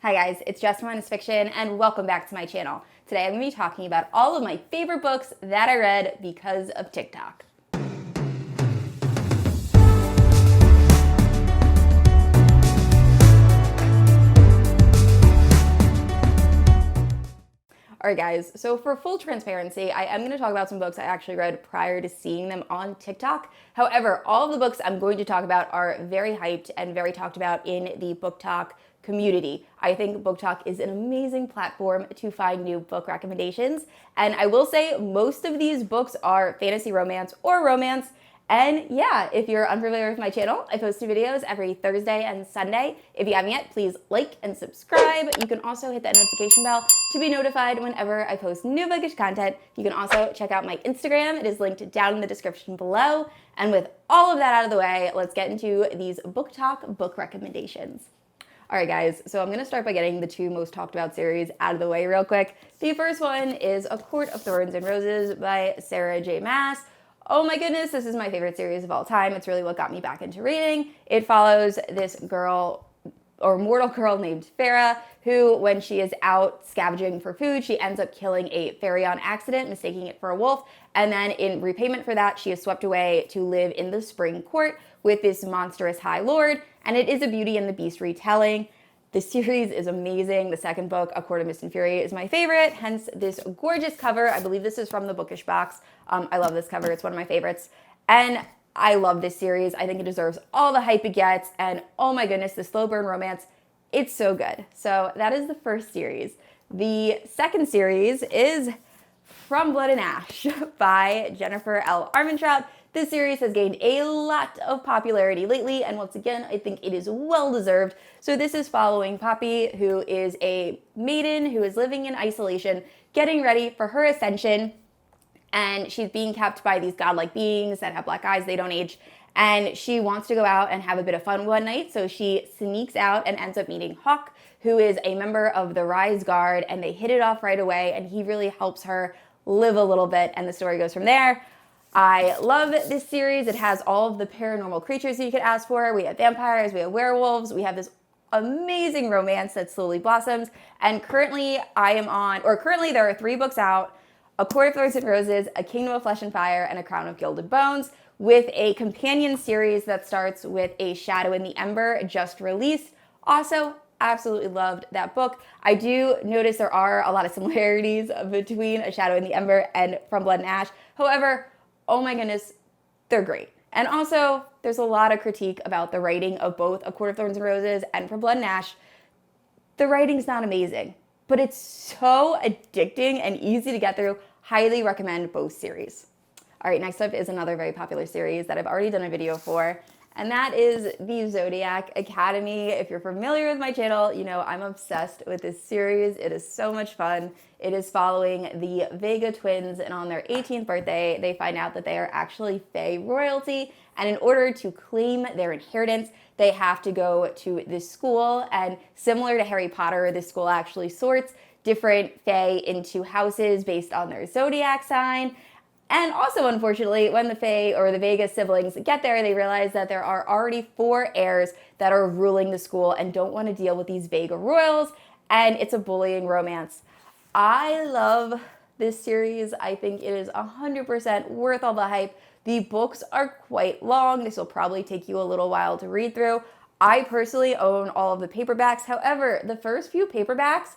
Hi guys, it's Just Minus Fiction and welcome back to my channel. Today I'm going to be talking about all of my favorite books that I read because of TikTok. Alright guys, so for full transparency, I am going to talk about some books I actually read prior to seeing them on TikTok. However, all of the books I'm going to talk about are very hyped and very talked about in the BookTok community. I think BookTok is an amazing platform to find new book recommendations, and I will say most of these books are fantasy romance or romance. And yeah, if you're unfamiliar with my channel, I post new videos every Thursday and Sunday. If you haven't yet, please like and subscribe. You can also hit that notification bell to be notified whenever I post new bookish content. You can also check out my Instagram. It is linked down in the description below. And with all of that out of the way, let's get into these BookTok book recommendations. All right, guys, so I'm going to start by getting the two most talked about series out of the way real quick. The first one is A Court of Thorns and Roses by Sarah J. Maas. Oh my goodness, this is my favorite series of all time. It's really what got me back into reading. It follows this girl, or mortal girl named Farah, who, when she is out scavenging for food, she ends up killing a fairy on accident, mistaking it for a wolf. And then in repayment for that, she is swept away to live in the Spring Court with this monstrous High Lord. And it is a Beauty and the Beast retelling. The series is amazing. The second book, A Court of Mist and Fury, is my favorite, hence this gorgeous cover. I believe this is from the Bookish box. I love this cover. It's one of my favorites. And I love this series. I think it deserves all the hype it gets. And oh my goodness, the slow burn romance, it's so good. So that is the first series. The second series is From Blood and Ash by Jennifer L. Armentrout. This series has gained a lot of popularity lately, and once again, I think it is well-deserved. So this is following Poppy, who is a maiden who is living in isolation, getting ready for her ascension, and she's being kept by these godlike beings that have black eyes, they don't age, and she wants to go out and have a bit of fun one night, so she sneaks out and ends up meeting Hawk, who is a member of the Rise Guard, and they hit it off right away, and he really helps her live a little bit, and the story goes from there. I love this series. It has all of the paranormal creatures you could ask for. We have vampires, we have werewolves, we have this amazing romance that slowly blossoms. And currently there are 3 books out: A Court of Thorns and Roses, A Kingdom of Flesh and Fire, and A Crown of Gilded Bones, with a companion series that starts with A Shadow in the Ember, just released. Also, absolutely loved that book. I do notice there are a lot of similarities between A Shadow in the Ember and From Blood and Ash. However, oh my goodness, they're great. And also, there's a lot of critique about the writing of both A Court of Thorns and Roses and From Blood and Ash. The writing's not amazing, but it's so addicting and easy to get through. Highly recommend both series. All right, next up is another very popular series that I've already done a video for, and that is the Zodiac Academy. If you're familiar with my channel, you know I'm obsessed with this series. It is so much fun. It is following the Vega twins, and on their 18th birthday, they find out that they are actually Fae royalty, and in order to claim their inheritance, they have to go to this school, and similar to Harry Potter, this school actually sorts different Fae into houses based on their zodiac sign. And also, unfortunately, when the Fae or the Vega siblings get there, they realize that there are already 4 heirs that are ruling the school and don't want to deal with these Vega royals, and it's a bullying romance. I love this series. I think it is 100% worth all the hype. The books are quite long. This will probably take you a little while to read through. I personally own all of the paperbacks. However, the first few paperbacks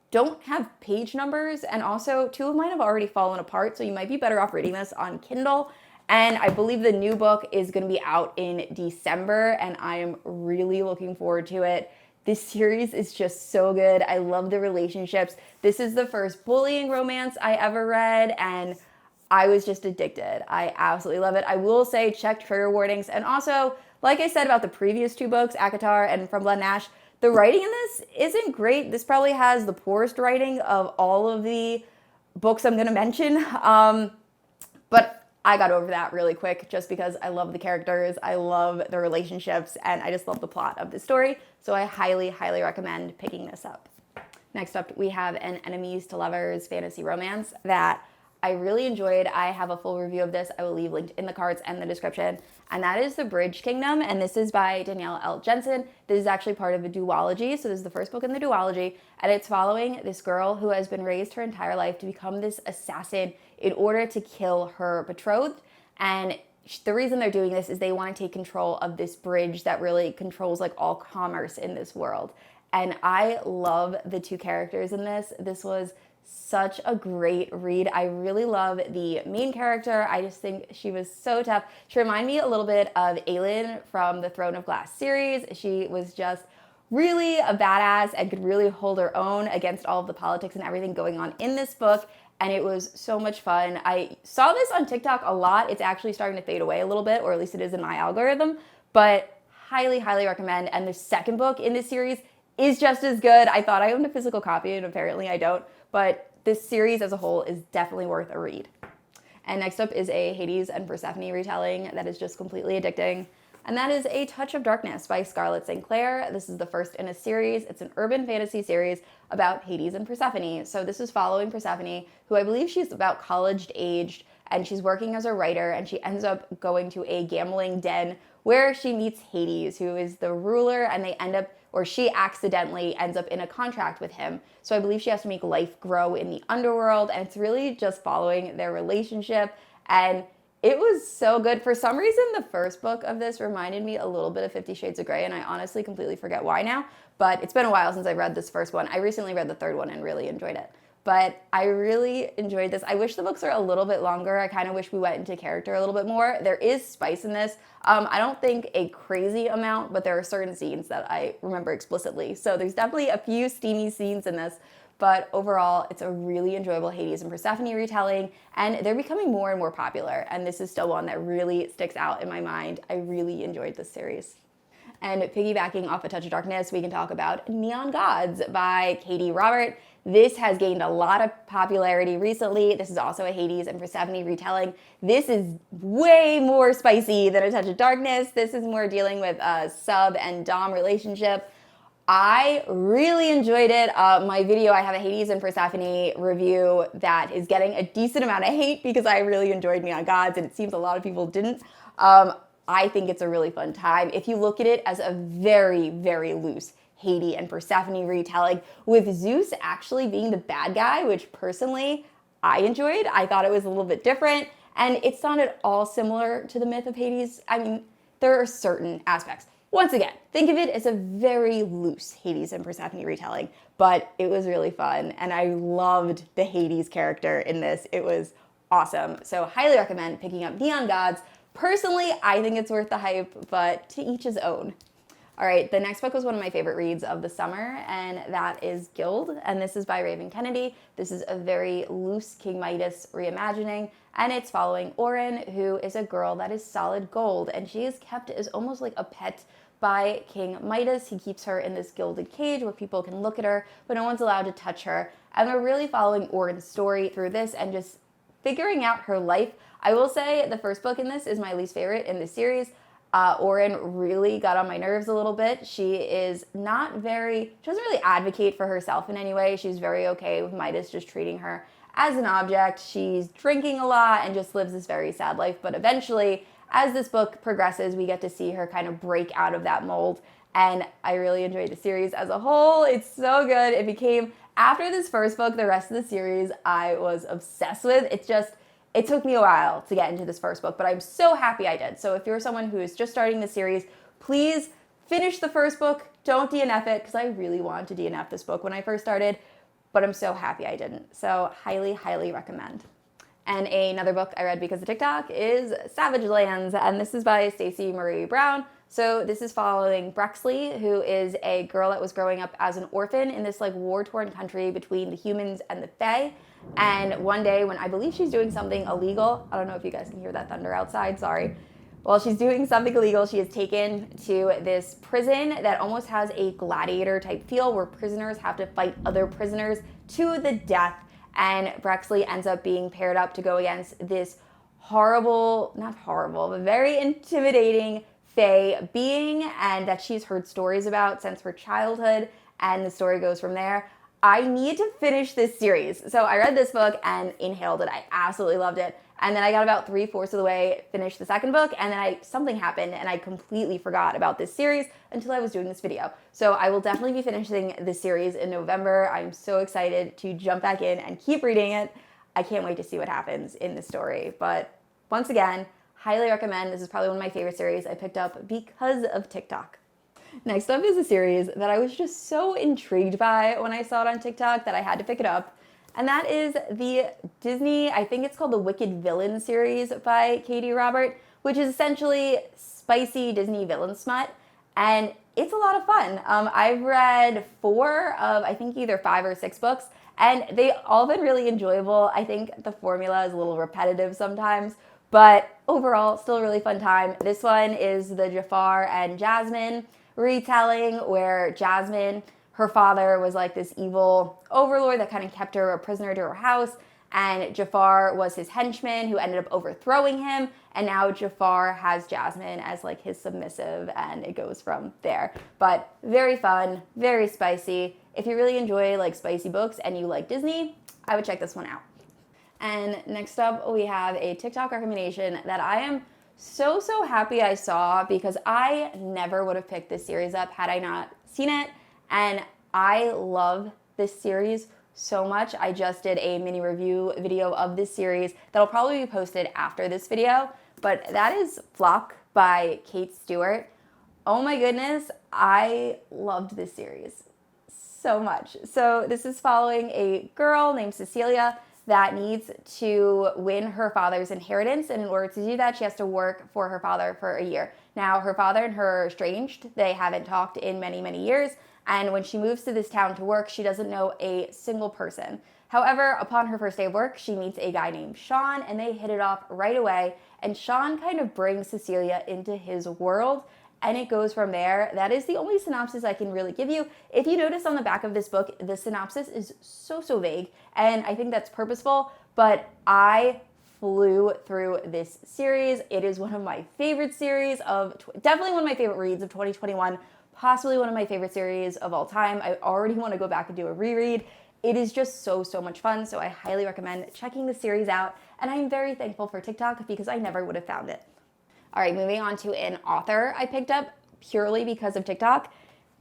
don't have page numbers, and also 2 of mine have already fallen apart, so you might be better off reading this on Kindle. And I believe the new book is going to be out in December, and I am really looking forward to it. This series is just so good. I love the relationships. This is the first bullying romance I ever read, and I was just addicted. I absolutely love it. I will say check trigger warnings, and also, like I said about the previous 2 books, ACOTAR and From Blood and Ash, the writing in this isn't great. This probably has the poorest writing of all of the books I'm going to mention. But I got over that really quick just because I love the characters, I love the relationships, and I just love the plot of the story. So I highly, highly recommend picking this up. Next up, we have an enemies to lovers fantasy romance that I really enjoyed. I have a full review of this. I will leave linked in the cards and the description. And that is The Bridge Kingdom. And this is by Danielle L. Jensen. This is actually part of a duology. So this is the first book in the duology. And it's following this girl who has been raised her entire life to become this assassin in order to kill her betrothed. And the reason they're doing this is they want to take control of this bridge that really controls like all commerce in this world. And I love the two characters in this. This was such a great read. I really love the main character. I just think she was so tough. She reminded me a little bit of Aelin from the Throne of Glass series. She was just really a badass and could really hold her own against all of the politics and everything going on in this book. And it was so much fun. I saw this on TikTok a lot. It's actually starting to fade away a little bit, or at least it is in my algorithm, but highly, highly recommend. And the second book in this series is just as good. I thought I owned a physical copy and apparently I don't, but this series as a whole is definitely worth a read. And next up is a Hades and Persephone retelling that is just completely addicting. And that is A Touch of Darkness by Scarlett St. Clair. This is the first in a series. It's an urban fantasy series about Hades and Persephone. So this is following Persephone, who I believe she's about college-aged, and she's working as a writer, and she ends up going to a gambling den where she meets Hades, who is the ruler, and they end up, or she accidentally ends up in a contract with him. So I believe she has to make life grow in the underworld, and it's really just following their relationship. And it was so good. For some reason, the first book of this reminded me a little bit of 50 Shades of Grey, and I honestly completely forget why now, but it's been a while since I read this first one. I recently read the third one and really enjoyed it. But I really enjoyed this. I wish the books were a little bit longer. I kind of wish we went into character a little bit more. There is spice in this. I don't think a crazy amount, but there are certain scenes that I remember explicitly. So there's definitely a few steamy scenes in this. But overall, it's a really enjoyable Hades and Persephone retelling, and they're becoming more and more popular. And this is still one that really sticks out in my mind. I really enjoyed this series. And piggybacking off A Touch of Darkness, we can talk about Neon Gods by Katee Robert. This has gained a lot of popularity recently. This is also a Hades and Persephone retelling. This is way more spicy than A Touch of Darkness. This is more dealing with a sub and dom relationship. I really enjoyed it. My video, I have a Hades and Persephone review that is getting a decent amount of hate because I really enjoyed Neon Gods, and it seems a lot of people didn't. I think it's a really fun time. If you look at it as a very, very loose Hades and Persephone retelling, with Zeus actually being the bad guy, which personally I enjoyed. I thought it was a little bit different, and it's not at all similar to the myth of Hades. I mean, there are certain aspects. Once again, think of it as a very loose Hades and Persephone retelling, but it was really fun, and I loved the Hades character in this. It was awesome. So highly recommend picking up Neon Gods. Personally, I think it's worth the hype, but to each his own. All right, the next book was one of my favorite reads of the summer, and that is Gild, and this is by Raven Kennedy. This is a very loose King Midas reimagining, and it's following Orin, who is a girl that is solid gold, and she is kept as almost like a pet by King Midas. He keeps her in this gilded cage where people can look at her, but no one's allowed to touch her. And we're really following Orin's story through this and just figuring out her life. I will say the first book in this is my least favorite in the series. Orin really got on my nerves a little bit. She doesn't really advocate for herself in any way. She's very okay with Midas just treating her as an object. She's drinking a lot and just lives this very sad life. But eventually, as this book progresses, we get to see her kind of break out of that mold. And I really enjoyed the series as a whole. It's so good. After this first book, the rest of the series I was obsessed with. It took me a while to get into this first book, but I'm so happy I did. So if you're someone who is just starting the series, please finish the first book. Don't DNF it, because I really wanted to DNF this book when I first started, but I'm so happy I didn't. So highly, highly recommend. And another book I read because of TikTok is Savage Lands, and this is by Stacey Marie Brown. So this is following Brexley, who is a girl that was growing up as an orphan in this like war-torn country between the humans and the Fae. And one day when I believe she's doing something illegal, I don't know if you guys can hear that thunder outside, sorry. While she's doing something illegal, she is taken to this prison that almost has a gladiator type feel where prisoners have to fight other prisoners to the death. And Brexley ends up being paired up to go against this very intimidating Fae being, and that she's heard stories about since her childhood, and the story goes from there. I need to finish this series. So I read this book and inhaled it. I absolutely loved it. And then I got about 3/4 of the way, finished the second book, and then something happened and I completely forgot about this series until I was doing this video. So I will definitely be finishing this series in November. I'm so excited to jump back in and keep reading it. I can't wait to see what happens in the story. But once again, highly recommend. This is probably one of my favorite series I picked up because of TikTok. Next up is a series that I was just so intrigued by when I saw it on TikTok that I had to pick it up. And that is the Disney, I think it's called the Wicked Villain series by Katee Robert, which is essentially spicy Disney villain smut. And it's a lot of fun. I've read 4 of, I think, either 5 or 6 books, and they all been really enjoyable. I think the formula is a little repetitive sometimes, but overall, still a really fun time. This one is the Jafar and Jasmine retelling, where Jasmine, her father was like this evil overlord that kind of kept her a prisoner to her house, and Jafar was his henchman who ended up overthrowing him, and now Jafar has Jasmine as like his submissive, and it goes from there. But very fun, very spicy. If you really enjoy like spicy books and you like Disney, I would check this one out. And next up, we have a TikTok recommendation that I am so happy I saw, because I never would have picked this series up had I not seen it. And I love this series so much. I just did a mini review video of this series that'll probably be posted after this video, but that is Flock by Kate Stewart. Oh my goodness, I loved this series so much. So this is following a girl named Cecilia that needs to win her father's inheritance, and in order to do that, she has to work for her father for a year. Now, her father and her are estranged. They haven't talked in many years, and when she moves to this town to work, she doesn't know a single person. However, upon her first day of work, she meets a guy named Sean, and they hit it off right away, and Sean kind of brings Cecilia into his world, and it goes from there. That is the only synopsis I can really give you. If you notice on the back of this book, the synopsis is so vague, and I think that's purposeful, but I flew through this series. It is one of my favorite series of, definitely one of my favorite reads of 2021, possibly one of my favorite series of all time. I already want to go back and do a reread. It is just so much fun, so I highly recommend checking the series out, and I'm very thankful for TikTok because I never would have found it. All right, moving on to an author I picked up purely because of TikTok,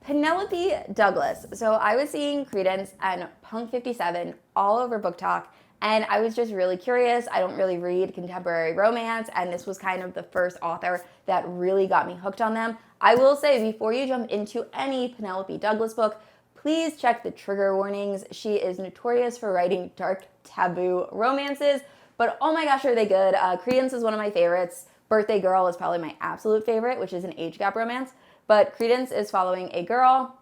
Penelope Douglas. So I was seeing Credence and Punk 57 all over BookTok, and I was just really curious. I don't really read contemporary romance, and this was kind of the first author that really got me hooked on them. I will say, before you jump into any Penelope Douglas book, please check the trigger warnings. She is notorious for writing dark, taboo romances, but oh my gosh, are they good. Credence is one of my favorites. Birthday Girl is probably my absolute favorite, which is an age gap romance. But Credence is following a girl,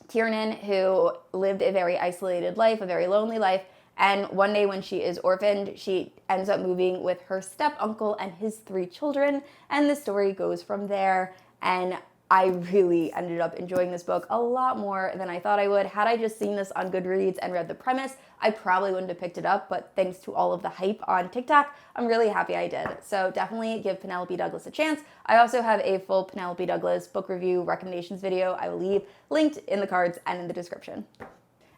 Tiernan, who lived a very isolated life, a very lonely life. And one day when she is orphaned, she ends up moving with her step uncle and his 3 children. And the story goes from there. And I really ended up enjoying this book a lot more than I thought I would. Had I just seen this on Goodreads and read the premise, I probably wouldn't have picked it up, but thanks to all of the hype on TikTok, I'm really happy I did. So definitely give Penelope Douglas a chance. I also have a full Penelope Douglas book review recommendations video I will leave linked in the cards and in the description.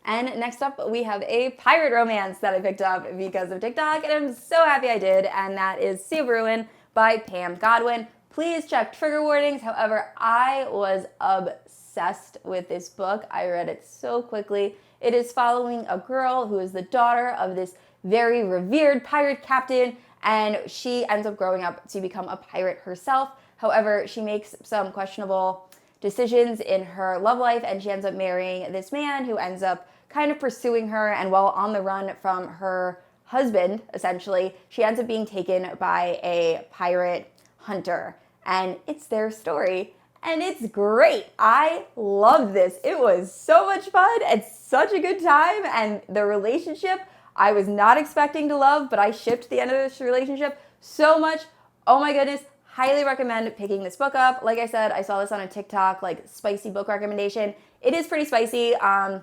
And next up, we have a pirate romance that I picked up because of TikTok, and I'm so happy I did, and that is Sea of Ruin by Pam Godwin. Please check trigger warnings. However, I was obsessed with this book. I read it so quickly. It is following a girl who is the daughter of this very revered pirate captain, and she ends up growing up to become a pirate herself. However, she makes some questionable decisions in her love life, and she ends up marrying this man who ends up kind of pursuing her, and while on the run from her husband, essentially, she ends up being taken by a pirate hunter. And it's their story, and it's great. I loved this. It was so much fun and such a good time, and the relationship I was not expecting to love, but I shipped the end of this relationship so much. Oh my goodness, highly recommend picking this book up. Like I said, I saw this on a TikTok, like, spicy book recommendation. It is pretty spicy. I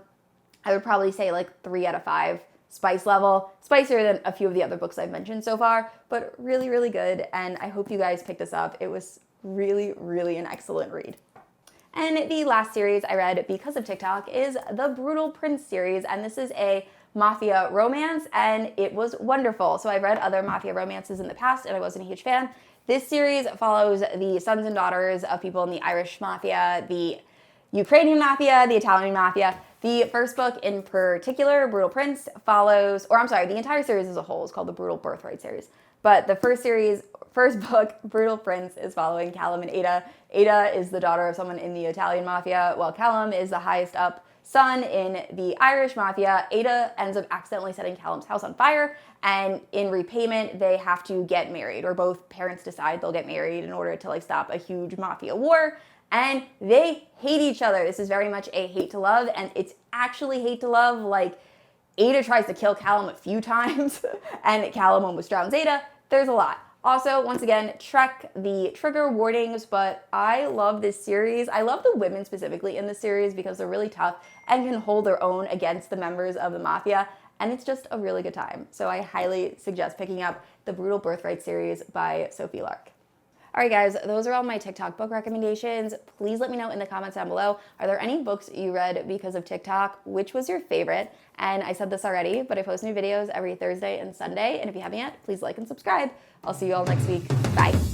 would probably say like 3 out of 5 spice level. Spicier than a few of the other books I've mentioned so far, but really good. And I hope you guys pick this up. It was really an excellent read. And the last series I read because of TikTok is the Brutal Prince series, and this is a mafia romance, and it was wonderful. So I've read other mafia romances in the past, and I wasn't a huge fan. This series follows the sons and daughters of people in the Irish mafia, the Ukrainian mafia, the Italian mafia. The first book in particular, Brutal Prince, follows, or I'm sorry, the entire series as a whole is called the Brutal Birthright series. But the first book, Brutal Prince, is following Callum and Ada. Ada is the daughter of someone in the Italian mafia, while Callum is the highest up son in the Irish mafia. Ada ends up accidentally setting Callum's house on fire, and in repayment, they have to get married, or both parents decide they'll get married in order to stop a huge mafia war. And they hate each other. This is very much a hate to love, and it's actually hate to love. Ada tries to kill Callum a few times, and Callum almost drowns Ada. There's a lot. Also, once again, check the trigger warnings, but I love this series. I love the women specifically in this series because they're really tough and can hold their own against the members of the mafia, and it's just a really good time. So I highly suggest picking up the Brutal Birthright series by Sophie Lark. All right, guys, those are all my TikTok book recommendations. Please let me know in the comments down below. Are there any books you read because of TikTok? Which was your favorite? And I said this already, but I post new videos every Thursday and Sunday. And if you haven't yet, please like and subscribe. I'll see you all next week. Bye.